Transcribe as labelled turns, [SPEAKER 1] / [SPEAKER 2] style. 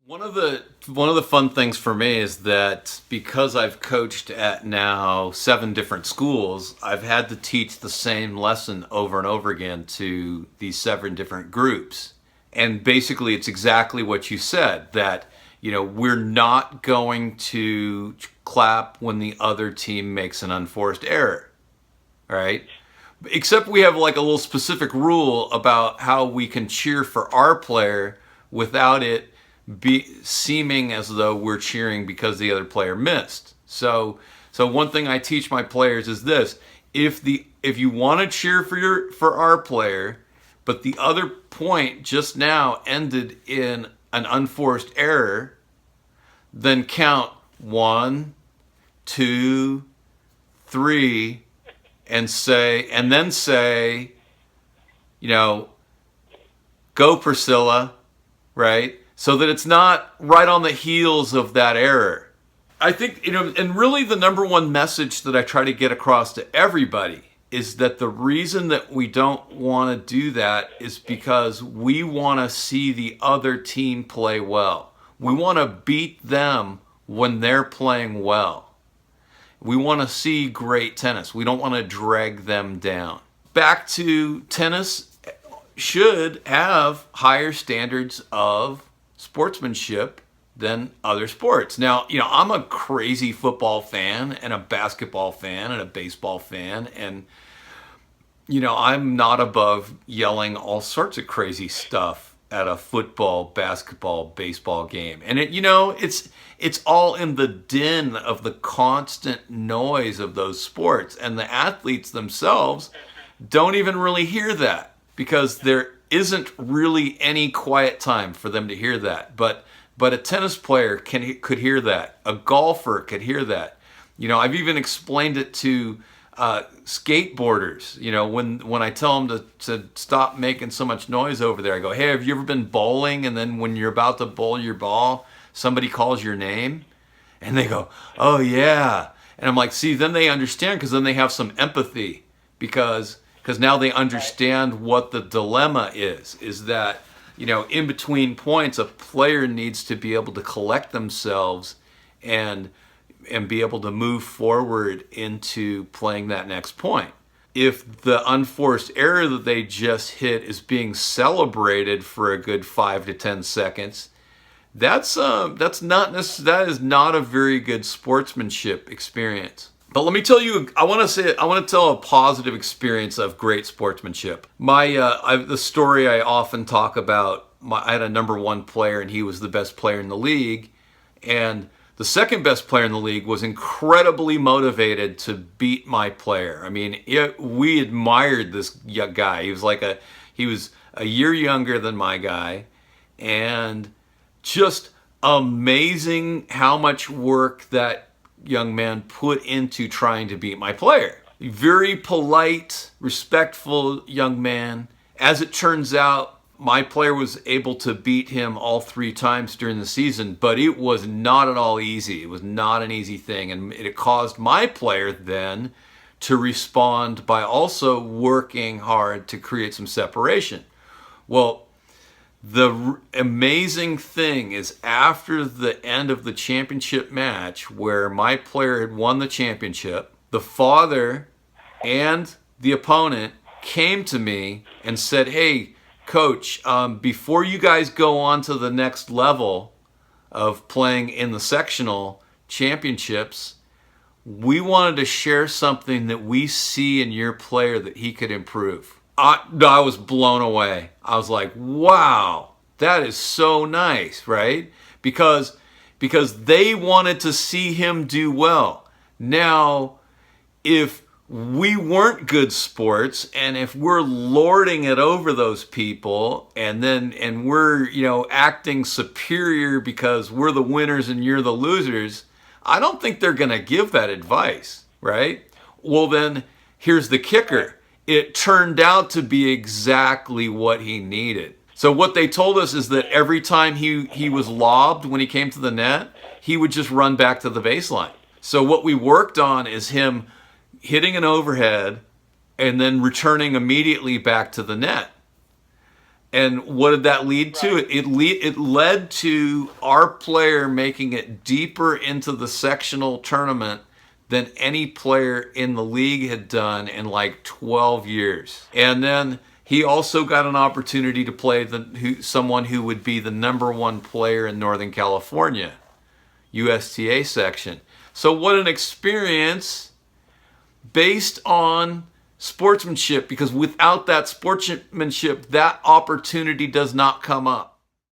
[SPEAKER 1] One of the fun things for me is that because I've coached at now 7 different schools, I've had to teach the same lesson over and over again to these 7 different groups. And basically it's exactly what you said, that we're not going to clap when the other team makes an unforced error, right? Except we have like a little specific rule about how we can cheer for our player without it be seeming as though we're cheering because the other player missed. So one thing I teach my players is this: if you want to cheer for our player, but the other point just now ended in an unforced error, then count 1, 2, 3, and then say, go Priscilla, right? So that it's not right on the heels of that error. I think, and really the number one message that I try to get across to everybody is that the reason that we don't want to do that is because we want to see the other team play well. We want to beat them when they're playing well. We want to see great tennis. We don't want to drag them down. Back to tennis should have higher standards of sportsmanship than other sports. Now, I'm a crazy football fan and a basketball fan and a baseball fan, and I'm not above yelling all sorts of crazy stuff at a football, basketball, baseball game. And it's all in the din of the constant noise of those sports, and the athletes themselves don't even really hear that because there isn't really any quiet time for them to hear that. But a tennis player could hear that. A golfer could hear that. I've even explained it to skateboarders. When I tell them to stop making so much noise over there, I go, hey, have you ever been bowling? And then when you're about to bowl your ball, somebody calls your name, and they go, oh yeah. And I'm like, see, then they understand, because then they have some empathy, because now they understand what the dilemma is that, in between points, a player needs to be able to collect themselves and be able to move forward into playing that next point. If the unforced error that they just hit is being celebrated for a good 5 to 10 seconds, that is not a very good sportsmanship experience. But let me tell you, I want to tell a positive experience of great sportsmanship. The story I often talk about, I had a number 1 player, and he was the best player in the league, and the second best player in the league was incredibly motivated to beat my player. I mean, we admired this guy. He was a year younger than my guy, and just amazing how much work that young man put into trying to beat my player. Very polite, respectful young man. As it turns out, my player was able to beat him all 3 times during the season, but it was not at all easy. It was not an easy thing, and it caused my player then to respond by also working hard to create some separation. Well, the amazing thing is, after the end of the championship match, where my player had won the championship, the father and the opponent came to me and said, hey, coach, before you guys go on to the next level of playing in the sectional championships, we wanted to share something that we see in your player that he could improve. I was blown away. I was like, wow, that is so nice, right? Because they wanted to see him do well. Now, if we weren't good sports, and if we're lording it over those people, and we're, acting superior because we're the winners and you're the losers, I don't think they're going to give that advice, right? Well, then here's the kicker. It turned out to be exactly what he needed. So what they told us is that every time he was lobbed when he came to the net, he would just run back to the baseline. So what we worked on is him hitting an overhead and then returning immediately back to the net. And what did that lead to?
[SPEAKER 2] Right.
[SPEAKER 1] It led to our player making it deeper into the sectional tournament than any player in the league had done in like 12 years. And then he also got an opportunity to play someone who would be the number one player in Northern California, USTA section. So what an experience based on sportsmanship, because without that sportsmanship, that opportunity does not come up.